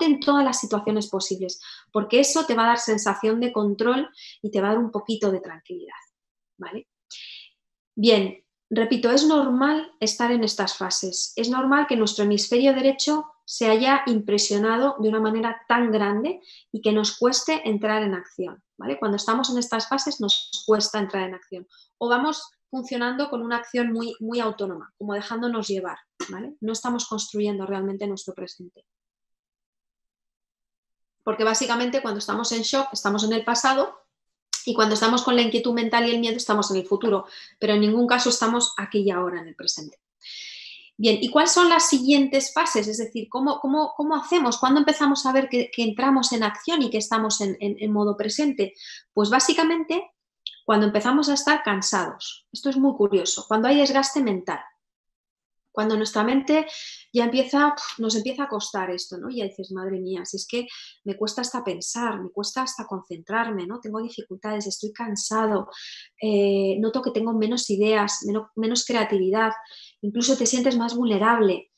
en todas las situaciones posibles, porque eso te va a dar sensación de control y te va a dar un poquito de tranquilidad, ¿vale? Bien, repito, es normal estar en estas fases. Es normal que nuestro hemisferio derecho se haya impresionado de una manera tan grande y que nos cueste entrar en acción, ¿vale? Cuando estamos en estas fases nos cuesta entrar en acción. O vamos funcionando con una acción muy, muy autónoma, como dejándonos llevar, ¿vale? No estamos construyendo realmente nuestro presente. Porque básicamente cuando estamos en shock estamos en el pasado y cuando estamos con la inquietud mental y el miedo estamos en el futuro, pero en ningún caso estamos aquí y ahora en el presente. Bien, ¿y cuáles son las siguientes fases? Es decir, ¿cómo hacemos? ¿Cuándo empezamos a ver que entramos en acción y que estamos en modo presente? Pues básicamente cuando empezamos a estar cansados. Esto es muy curioso, cuando hay desgaste mental. Cuando nuestra mente ya nos empieza a costar esto, ¿no? Y ya dices, madre mía, si es que me cuesta hasta pensar, me cuesta hasta concentrarme, ¿no? Tengo dificultades, estoy cansado, noto que tengo menos ideas, menos creatividad, incluso te sientes más vulnerable.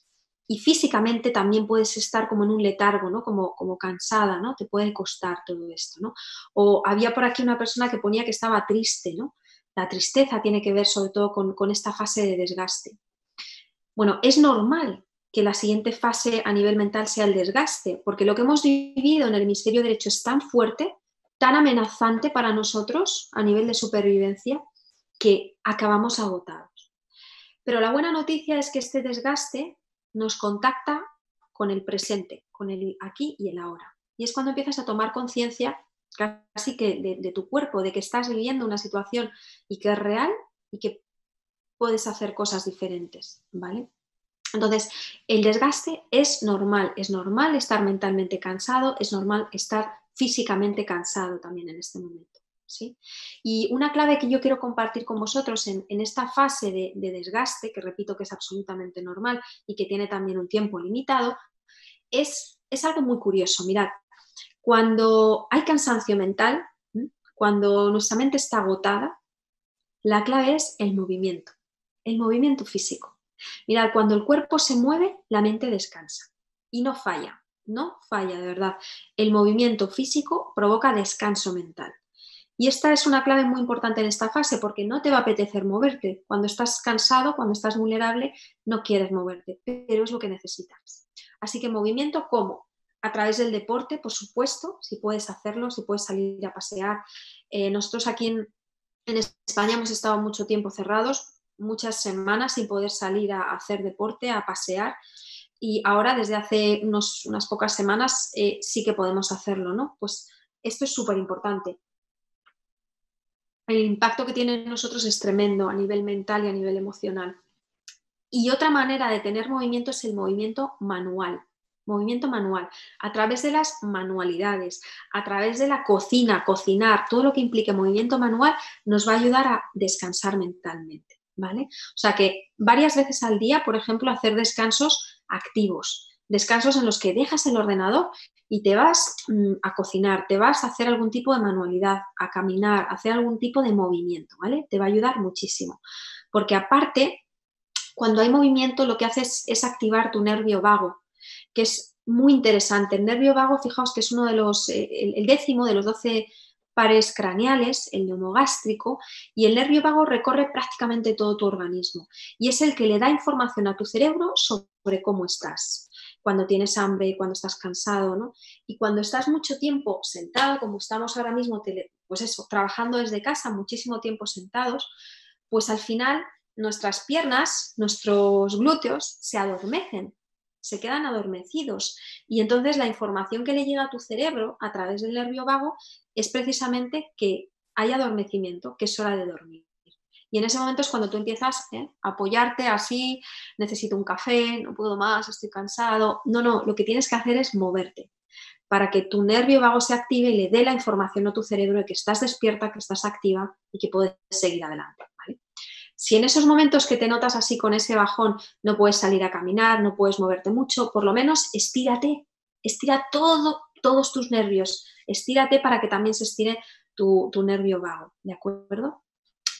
Y físicamente también puedes estar como en un letargo, ¿no? Como cansada, ¿no? Te puede costar todo esto, ¿no? O había por aquí una persona que ponía que estaba triste, ¿no? La tristeza tiene que ver sobre todo con esta fase de desgaste. Bueno, es normal que la siguiente fase a nivel mental sea el desgaste, porque lo que hemos vivido en el hemisferio derecho es tan fuerte, tan amenazante para nosotros a nivel de supervivencia, que acabamos agotados. Pero la buena noticia es que este desgaste nos contacta con el presente, con el aquí y el ahora. Y es cuando empiezas a tomar conciencia casi que de tu cuerpo, de que estás viviendo una situación y que es real y que puedes hacer cosas diferentes, ¿vale? Entonces, el desgaste es normal estar mentalmente cansado, es normal estar físicamente cansado también en este momento, ¿sí? Y una clave que yo quiero compartir con vosotros en esta fase de desgaste, que repito que es absolutamente normal y que tiene también un tiempo limitado, es algo muy curioso. Mirad, cuando hay cansancio mental, cuando nuestra mente está agotada, la clave es el movimiento físico. Mirad, cuando el cuerpo se mueve, la mente descansa y no falla, de verdad. El movimiento físico provoca descanso mental. Y esta es una clave muy importante en esta fase porque no te va a apetecer moverte. Cuando estás cansado, cuando estás vulnerable, no quieres moverte, pero es lo que necesitas. Así que movimiento, ¿cómo? A través del deporte, por supuesto, si puedes hacerlo, si puedes salir a pasear. Nosotros aquí en España hemos estado mucho tiempo cerrados, muchas semanas sin poder salir a hacer deporte, a pasear, y ahora desde hace unas pocas semanas sí que podemos hacerlo, ¿no? Pues esto es súper importante. El impacto que tiene en nosotros es tremendo a nivel mental y a nivel emocional. Y otra manera de tener movimiento es el movimiento manual, a través de las manualidades, a través de la cocina, cocinar, todo lo que implique movimiento manual nos va a ayudar a descansar mentalmente, ¿vale? O sea que varias veces al día, por ejemplo, hacer descansos activos, descansos en los que dejas el ordenador y te vas a cocinar, te vas a hacer algún tipo de manualidad, a caminar, a hacer algún tipo de movimiento, ¿vale? Te va a ayudar muchísimo, porque aparte, cuando hay movimiento lo que haces es activar tu nervio vago, que es muy interesante. El nervio vago, fijaos que es uno de los, el 10º de los 12 pares craneales, el neumogástrico, y el nervio vago recorre prácticamente todo tu organismo y es el que le da información a tu cerebro sobre sobre cómo estás, cuando tienes hambre, cuando estás cansado, ¿no? Y cuando estás mucho tiempo sentado, como estamos ahora mismo, pues eso, trabajando desde casa, muchísimo tiempo sentados, pues al final nuestras piernas, nuestros glúteos se adormecen, se quedan adormecidos y entonces la información que le llega a tu cerebro a través del nervio vago es precisamente que hay adormecimiento, que es hora de dormir. Y en ese momento es cuando tú empiezas a apoyarte así, necesito un café, no puedo más, estoy cansado. No, lo que tienes que hacer es moverte para que tu nervio vago se active y le dé la información a tu cerebro de que estás despierta, que estás activa y que puedes seguir adelante, ¿vale? Si en esos momentos que te notas así con ese bajón no puedes salir a caminar, no puedes moverte mucho, por lo menos estírate, estira todos tus nervios, estírate para que también se estire tu nervio vago, ¿de acuerdo?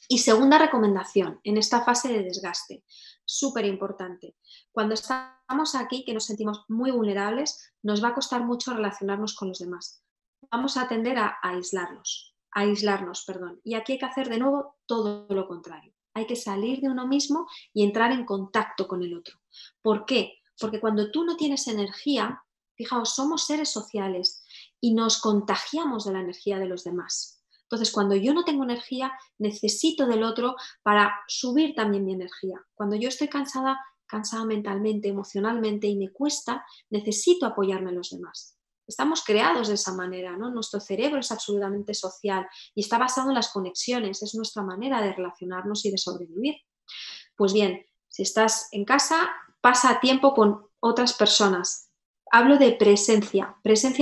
Y segunda recomendación, en esta fase de desgaste, súper importante. Cuando estamos aquí, que nos sentimos muy vulnerables, nos va a costar mucho relacionarnos con los demás. Vamos a tender a aislarnos, perdón. Y aquí hay que hacer de nuevo todo lo contrario. Hay que salir de uno mismo y entrar en contacto con el otro. ¿Por qué? Porque cuando tú no tienes energía, fijaos, somos seres sociales y nos contagiamos de la energía de los demás. Entonces, cuando yo no tengo energía, necesito del otro para subir también mi energía. Cuando yo estoy cansada mentalmente, emocionalmente y me cuesta, necesito apoyarme en los demás. Estamos creados de esa manera, ¿no? Nuestro cerebro es absolutamente social y está basado en las conexiones, es nuestra manera de relacionarnos y de sobrevivir. Pues bien, si estás en casa, pasa tiempo con otras personas. Hablo de presencia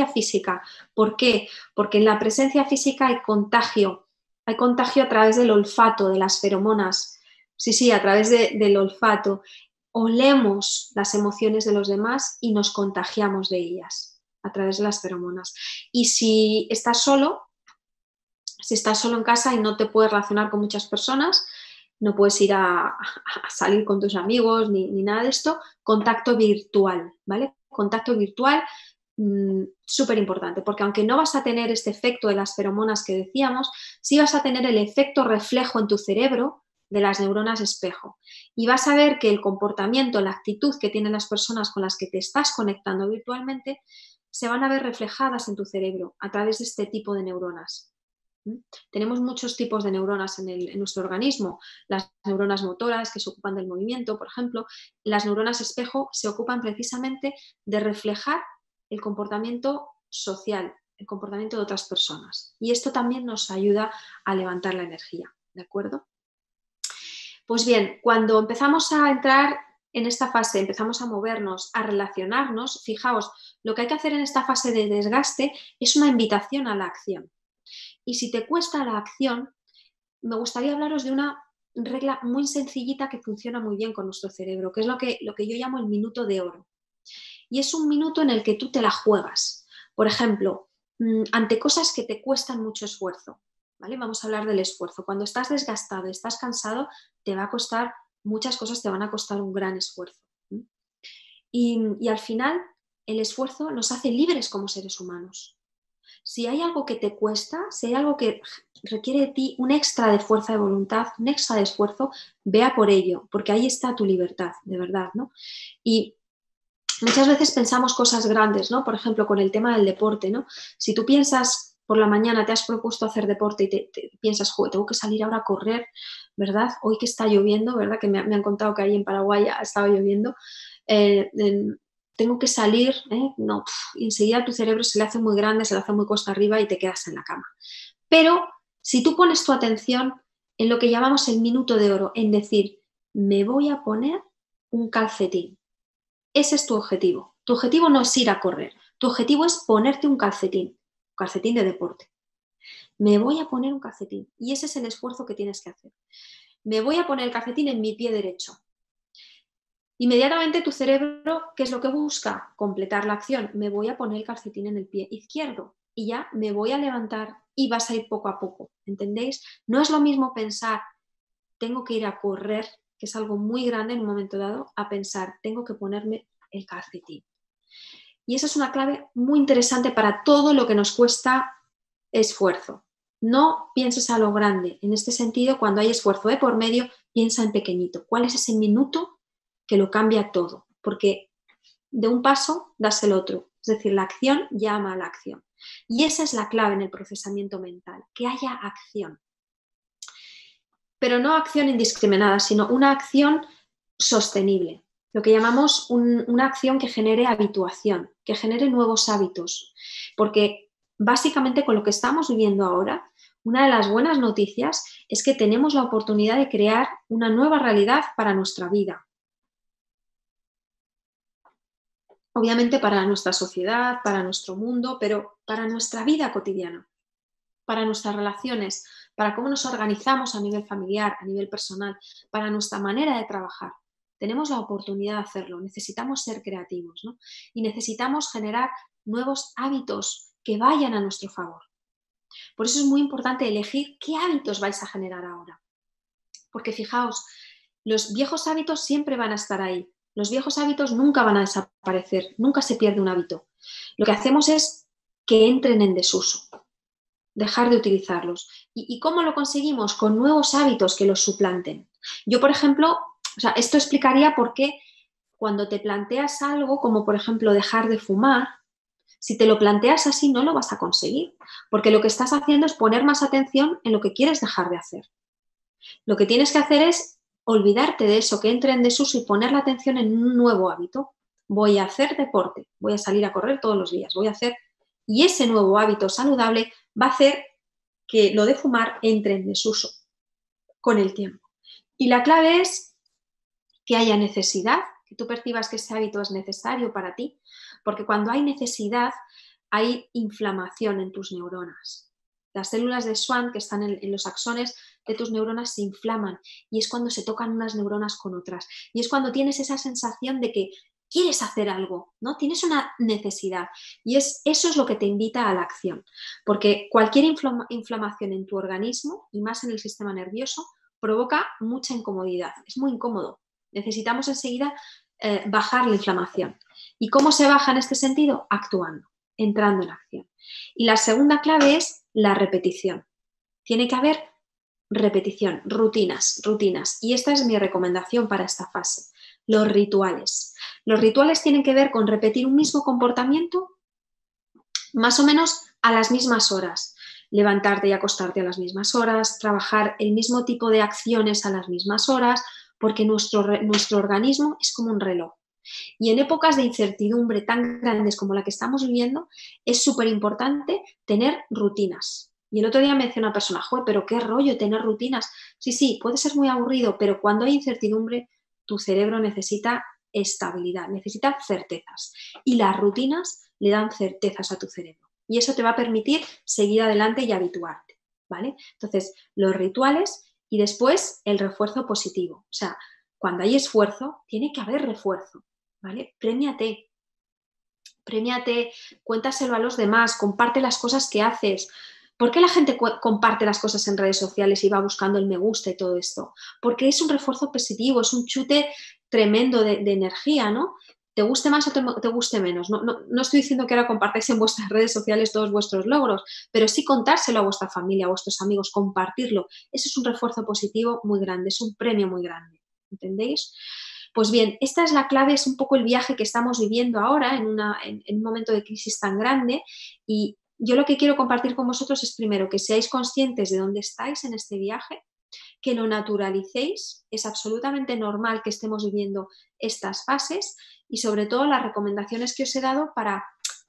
física. ¿Por qué? Porque en la presencia física hay contagio a través del olfato, de las feromonas. Sí, a través del olfato. Olemos las emociones de los demás y nos contagiamos de ellas a través de las feromonas. Y si estás solo en casa y no te puedes relacionar con muchas personas, no puedes ir a salir con tus amigos ni nada de esto, contacto virtual, ¿vale? Contacto virtual, súper importante, porque aunque no vas a tener este efecto de las feromonas que decíamos, sí vas a tener el efecto reflejo en tu cerebro de las neuronas espejo. Y vas a ver que el comportamiento, la actitud que tienen las personas con las que te estás conectando virtualmente, se van a ver reflejadas en tu cerebro a través de este tipo de neuronas. Tenemos muchos tipos de neuronas en nuestro organismo. Las neuronas motoras que se ocupan del movimiento, por ejemplo. Las neuronas espejo se ocupan precisamente de reflejar el comportamiento social, el comportamiento de otras personas. Y esto también nos ayuda a levantar la energía, ¿de acuerdo? Pues bien, cuando empezamos a entrar en esta fase, empezamos a movernos, a relacionarnos, fijaos, lo que hay que hacer en esta fase de desgaste es una invitación a la acción. Y si te cuesta la acción, me gustaría hablaros de una regla muy sencillita que funciona muy bien con nuestro cerebro, que es lo que yo llamo el minuto de oro. Y es un minuto en el que tú te la juegas. Por ejemplo, ante cosas que te cuestan mucho esfuerzo, ¿vale? Vamos a hablar del esfuerzo. Cuando estás desgastado, estás cansado, te va a costar, muchas cosas te van a costar un gran esfuerzo. Y al final, el esfuerzo nos hace libres como seres humanos. Si hay algo que te cuesta, si hay algo que requiere de ti un extra de fuerza de voluntad, un extra de esfuerzo, vea por ello, porque ahí está tu libertad, de verdad, ¿no? Y muchas veces pensamos cosas grandes, ¿no? Por ejemplo, con el tema del deporte, ¿no? Si tú piensas por la mañana, te has propuesto hacer deporte y te piensas, joder, tengo que salir ahora a correr, ¿verdad? Hoy que está lloviendo, ¿verdad? Que me han contado que ahí en Paraguay ha estado lloviendo. Tengo que salir, no, y enseguida tu cerebro se le hace muy grande, se le hace muy cuesta arriba y te quedas en la cama. Pero si tú pones tu atención en lo que llamamos el minuto de oro, en decir, me voy a poner un calcetín. Ese es tu objetivo. Tu objetivo no es ir a correr, tu objetivo es ponerte un calcetín de deporte. Me voy a poner un calcetín y ese es el esfuerzo que tienes que hacer. Me voy a poner el calcetín en mi pie derecho. Inmediatamente tu cerebro, ¿qué es lo que busca? Completar la acción. Me voy a poner el calcetín en el pie izquierdo y ya me voy a levantar y vas a ir poco a poco, ¿entendéis? No es lo mismo pensar, tengo que ir a correr, que es algo muy grande en un momento dado, a pensar, tengo que ponerme el calcetín. Y esa es una clave muy interesante para todo lo que nos cuesta esfuerzo. No pienses a lo grande. En este sentido, cuando hay esfuerzo de por medio, piensa en pequeñito. ¿Cuál es ese minuto que lo cambia todo? porque de un paso das el otro. Es decir, la acción llama a la acción. Y esa es la clave en el procesamiento mental, que haya acción. Pero no acción indiscriminada, sino una acción sostenible. Lo que llamamos una acción que genere habituación, que genere nuevos hábitos. Porque básicamente con lo que estamos viviendo ahora, una de las buenas noticias es que tenemos la oportunidad de crear una nueva realidad para nuestra vida. Obviamente para nuestra sociedad, para nuestro mundo, pero para nuestra vida cotidiana, para nuestras relaciones, para cómo nos organizamos a nivel familiar, a nivel personal, para nuestra manera de trabajar. Tenemos la oportunidad de hacerlo, necesitamos ser creativos, ¿no? Y necesitamos generar nuevos hábitos que vayan a nuestro favor. Por eso es muy importante elegir qué hábitos vais a generar ahora. Porque fijaos, los viejos hábitos siempre van a estar ahí. Los viejos hábitos nunca van a desaparecer, nunca se pierde un hábito. Lo que hacemos es que entren en desuso, dejar de utilizarlos. ¿Y cómo lo conseguimos? Con nuevos hábitos que los suplanten. Yo, por ejemplo, esto explicaría por qué cuando te planteas algo, como por ejemplo dejar de fumar, si te lo planteas así no lo vas a conseguir, porque lo que estás haciendo es poner más atención en lo que quieres dejar de hacer. Lo que tienes que hacer es olvidarte de eso, que entre en desuso y poner la atención en un nuevo hábito. Voy a hacer deporte, voy a salir a correr todos los días, y ese nuevo hábito saludable va a hacer que lo de fumar entre en desuso con el tiempo. Y la clave es que haya necesidad, que tú percibas que ese hábito es necesario para ti, porque cuando hay necesidad hay inflamación en tus neuronas. Las células de Schwann que están en los axones de tus neuronas se inflaman y es cuando se tocan unas neuronas con otras. Y es cuando tienes esa sensación de que quieres hacer algo, ¿no? Tienes una necesidad y eso es lo que te invita a la acción. Porque cualquier inflamación en tu organismo y más en el sistema nervioso provoca mucha incomodidad. Es muy incómodo. Necesitamos enseguida bajar la inflamación. ¿Y cómo se baja en este sentido? Actuando, entrando en acción. Y la segunda clave es la repetición. Tiene que haber repetición, rutinas. Y esta es mi recomendación para esta fase. Los rituales. Los rituales tienen que ver con repetir un mismo comportamiento más o menos a las mismas horas. Levantarte y acostarte a las mismas horas, trabajar el mismo tipo de acciones a las mismas horas, porque nuestro organismo es como un reloj. Y en épocas de incertidumbre tan grandes como la que estamos viviendo, es súper importante tener rutinas. Y el otro día me decía una persona, joder, pero qué rollo tener rutinas. Sí, puede ser muy aburrido, pero cuando hay incertidumbre, tu cerebro necesita estabilidad, necesita certezas. Y las rutinas le dan certezas a tu cerebro. Y eso te va a permitir seguir adelante y habituarte, ¿vale? Entonces, los rituales y después el refuerzo positivo. O sea, cuando hay esfuerzo, tiene que haber refuerzo, ¿vale? Premiate, cuéntaselo a los demás, comparte las cosas que haces. ¿Por qué la gente comparte las cosas en redes sociales y va buscando el me gusta y todo esto? Porque es un refuerzo positivo, es un chute tremendo de energía, ¿no? Te guste más o te guste menos. No estoy diciendo que ahora compartáis en vuestras redes sociales todos vuestros logros, pero sí contárselo a vuestra familia, a vuestros amigos, compartirlo. Eso es un refuerzo positivo muy grande, es un premio muy grande. ¿Entendéis? Pues bien, esta es la clave, es un poco el viaje que estamos viviendo ahora en un momento de crisis tan grande y yo lo que quiero compartir con vosotros es primero que seáis conscientes de dónde estáis en este viaje, que lo naturalicéis, es absolutamente normal que estemos viviendo estas fases y sobre todo las recomendaciones que os he dado para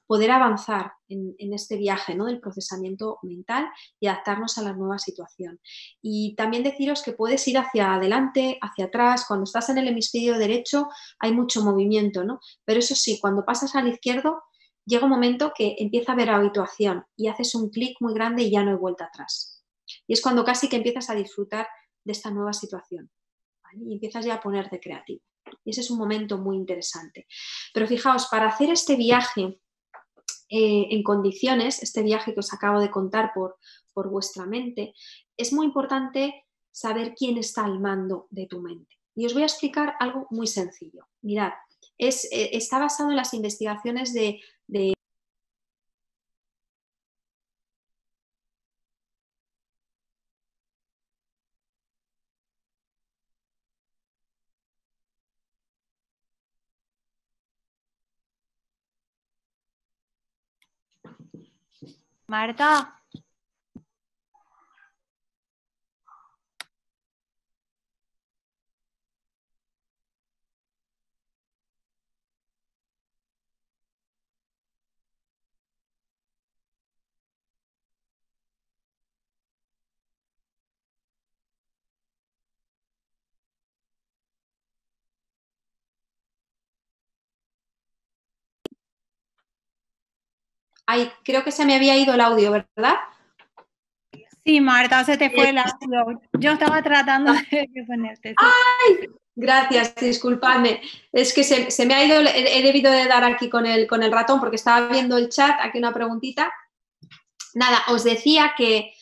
poder avanzar en este viaje, ¿no? Del procesamiento mental y adaptarnos a la nueva situación. Y también deciros que puedes ir hacia adelante, hacia atrás. Cuando estás en el hemisferio derecho hay mucho movimiento, ¿no? Pero eso sí, cuando pasas al izquierdo llega un momento que empieza a haber habituación y haces un clic muy grande y ya no hay vuelta atrás. Y es cuando casi que empiezas a disfrutar de esta nueva situación, ¿vale? Y empiezas ya a ponerte creativo. Y ese es un momento muy interesante. Pero fijaos, para hacer este viaje en condiciones, este viaje que os acabo de contar por vuestra mente, es muy importante saber quién está al mando de tu mente. Y os voy a explicar algo muy sencillo. Mirad, está basado en las investigaciones de Marta, Ay, creo que se me había ido el audio, ¿verdad? sí, Marta, se te fue el audio. Yo estaba tratando de ponerte. Sí. ¡Ay! Gracias, disculpadme. Es que se me ha ido, he debido de dar aquí con el ratón porque estaba viendo el chat, aquí una preguntita. Nada, os decía que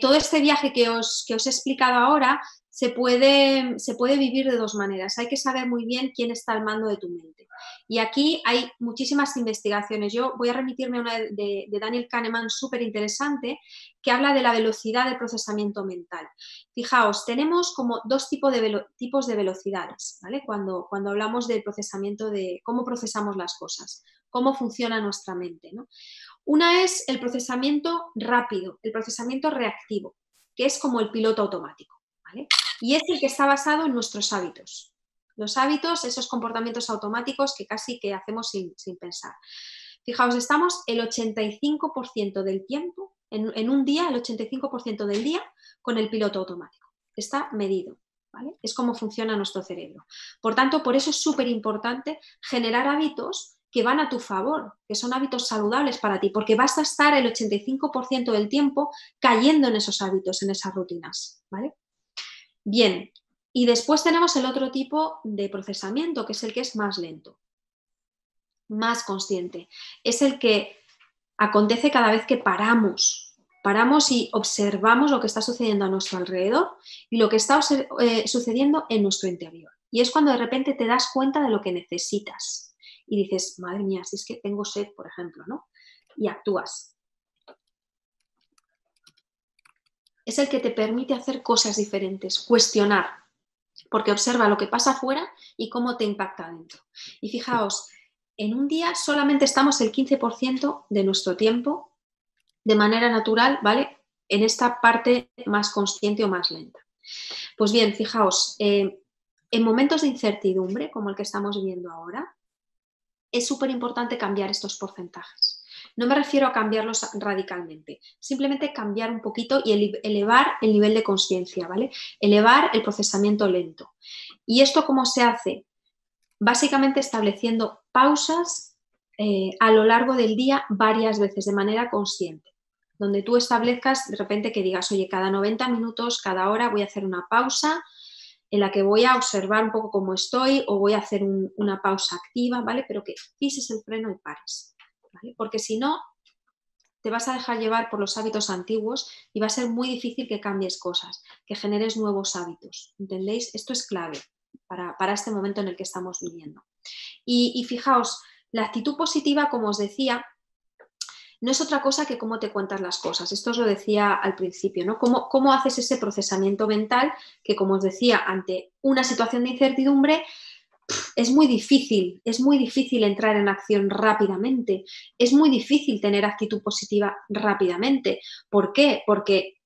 todo este viaje que os he explicado ahora se puede vivir de dos maneras. Hay que saber muy bien quién está al mando de tu mente. Y aquí hay muchísimas investigaciones. Yo voy a remitirme a una de Daniel Kahneman súper interesante que habla de la velocidad de procesamiento mental. Fijaos, tenemos como dos tipos de velocidades, ¿vale? Cuando hablamos del procesamiento de cómo procesamos las cosas, cómo funciona nuestra mente, ¿no? Una es el procesamiento rápido, el procesamiento reactivo, que es como el piloto automático, ¿vale? Y es el que está basado en nuestros hábitos. Los hábitos, esos comportamientos automáticos que casi que hacemos sin pensar. Fijaos, estamos el 85% del tiempo, en un día, el 85% del día, con el piloto automático. Está medido, ¿vale? Es como funciona nuestro cerebro. Por tanto, por eso es súper importante generar hábitos que van a tu favor, que son hábitos saludables para ti, porque vas a estar el 85% del tiempo cayendo en esos hábitos, en esas rutinas, ¿vale? Bien, y después tenemos el otro tipo de procesamiento, que es el que es más lento, más consciente. Es el que acontece cada vez que paramos y observamos lo que está sucediendo a nuestro alrededor y lo que está sucediendo en nuestro interior. Y es cuando de repente te das cuenta de lo que necesitas y dices, madre mía, si es que tengo sed, por ejemplo, ¿no? Y actúas. Es el que te permite hacer cosas diferentes, cuestionar, porque observa lo que pasa afuera y cómo te impacta adentro. Y fijaos, en un día solamente estamos el 15% de nuestro tiempo de manera natural, ¿vale? En esta parte más consciente o más lenta. Pues bien, fijaos, en momentos de incertidumbre, como el que estamos viviendo ahora, es súper importante cambiar estos porcentajes. No me refiero a cambiarlos radicalmente, simplemente cambiar un poquito y elevar el nivel de conciencia, ¿vale? Elevar el procesamiento lento. ¿Y esto cómo se hace? Básicamente estableciendo pausas a lo largo del día varias veces de manera consciente, donde tú establezcas de repente que digas, oye, cada 90 minutos, cada hora voy a hacer una pausa en la que voy a observar un poco cómo estoy o voy a hacer una pausa activa, ¿vale? Pero que pises el freno y pares, ¿vale? Porque si no, te vas a dejar llevar por los hábitos antiguos y va a ser muy difícil que cambies cosas, que generes nuevos hábitos, ¿entendéis? Esto es clave para este momento en el que estamos viviendo. Y fijaos, la actitud positiva, como os decía, no es otra cosa que cómo te cuentas las cosas. Esto os lo decía al principio, ¿no? ¿Cómo haces ese procesamiento mental que, como os decía, ante una situación de incertidumbre es muy difícil entrar en acción rápidamente, es muy difícil tener actitud positiva rápidamente. ¿Por qué? Porque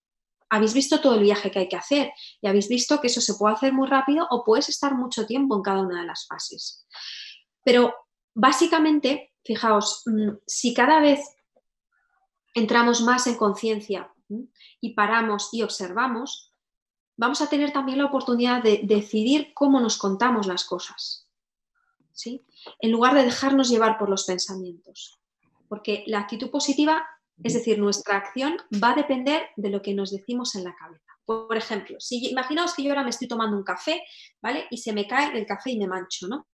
habéis visto todo el viaje que hay que hacer y habéis visto que eso se puede hacer muy rápido o puedes estar mucho tiempo en cada una de las fases. Pero básicamente, fijaos, si cada vez entramos más en conciencia y paramos y observamos, vamos a tener también la oportunidad de decidir cómo nos contamos las cosas, ¿sí? En lugar de dejarnos llevar por los pensamientos. Porque la actitud positiva, es decir, nuestra acción, va a depender de lo que nos decimos en la cabeza. Por ejemplo, imaginaos que yo ahora me estoy tomando un café, ¿vale? Y se me cae el café y me mancho, ¿no?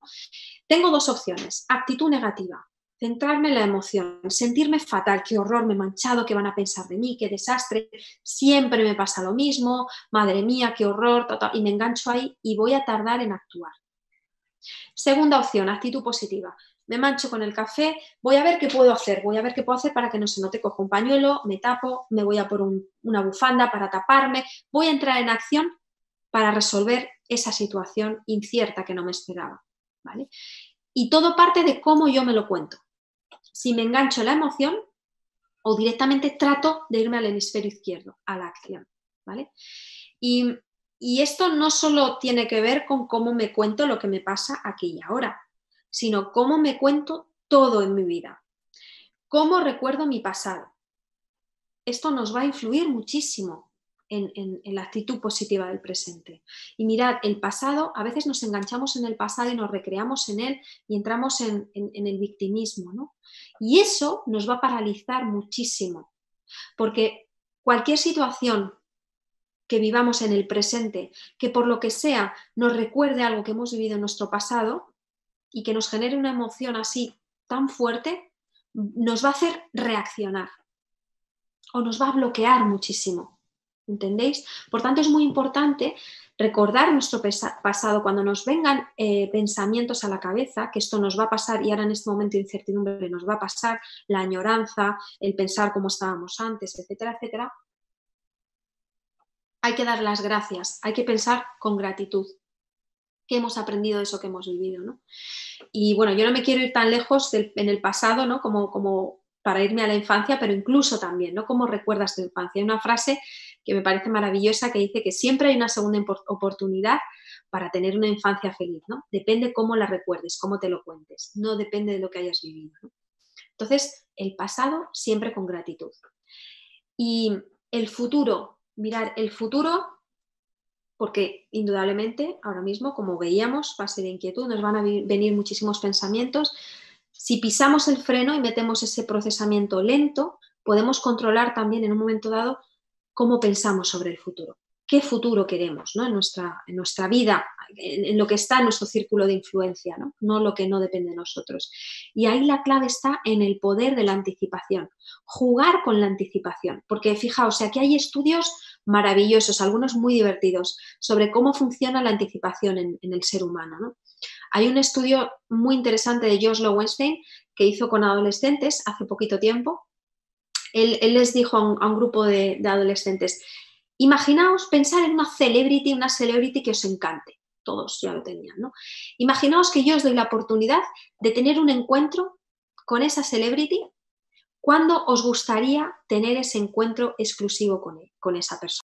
Tengo dos opciones. Actitud negativa, centrarme en la emoción, sentirme fatal, qué horror, me he manchado, qué van a pensar de mí, qué desastre, siempre me pasa lo mismo, madre mía, qué horror, y me engancho ahí y voy a tardar en actuar. Segunda opción, actitud positiva. Me mancho con el café, voy a ver qué puedo hacer, para que no se note, cojo un pañuelo, me tapo, me voy a por una bufanda para taparme, voy a entrar en acción para resolver esa situación incierta que no me esperaba, ¿vale? Y todo parte de cómo yo me lo cuento. Si me engancho en la emoción, o directamente trato de irme al hemisferio izquierdo, a la acción, ¿vale? Y esto no solo tiene que ver con cómo me cuento lo que me pasa aquí y ahora, sino cómo me cuento todo en mi vida, cómo recuerdo mi pasado. Esto nos va a influir muchísimo en la actitud positiva del presente. Y mirad, el pasado, a veces nos enganchamos en el pasado y nos recreamos en él y entramos en el victimismo, ¿no? Y eso nos va a paralizar muchísimo, porque cualquier situación que vivamos en el presente, que por lo que sea nos recuerde algo que hemos vivido en nuestro pasado y que nos genere una emoción así tan fuerte, nos va a hacer reaccionar o nos va a bloquear muchísimo, ¿entendéis? Por tanto, es muy importante recordar nuestro pasado cuando nos vengan pensamientos a la cabeza, que esto nos va a pasar y ahora en este momento de incertidumbre nos va a pasar, la añoranza, el pensar cómo estábamos antes, etcétera, etcétera. Hay que dar las gracias, hay que pensar con gratitud. ¿Qué hemos aprendido de eso que hemos vivido, ¿no? Y bueno, yo no me quiero ir tan lejos en el pasado, ¿no? Como para irme a la infancia, pero incluso también, ¿no? ¿Cómo recuerdas tu infancia? Hay una frase que me parece maravillosa que dice que siempre hay una segunda oportunidad para tener una infancia feliz, ¿no? Depende cómo la recuerdes, cómo te lo cuentes, no depende de lo que hayas vivido, ¿no? Entonces, el pasado siempre con gratitud. Y el futuro, mirar, el futuro, porque indudablemente ahora mismo, como veíamos, fase de inquietud, nos van a venir muchísimos pensamientos. Si pisamos el freno y metemos ese procesamiento lento, podemos controlar también en un momento dado cómo pensamos sobre el futuro. ¿Qué futuro queremos, ¿no? en nuestra vida, en lo que está en nuestro círculo de influencia, ¿no? No lo que no depende de nosotros. Y ahí la clave está en el poder de la anticipación, jugar con la anticipación, porque fijaos, aquí hay estudios maravillosos, algunos muy divertidos, sobre cómo funciona la anticipación en el ser humano, ¿no? Hay un estudio muy interesante de Josh Lowenstein que hizo con adolescentes hace poquito tiempo. Él les dijo a un grupo de adolescentes, imaginaos pensar en una celebrity que os encante. Todos ya lo tenían, ¿no? Imaginaos que yo os doy la oportunidad de tener un encuentro con esa celebrity. ¿Cuándo os gustaría tener ese encuentro exclusivo con esa persona?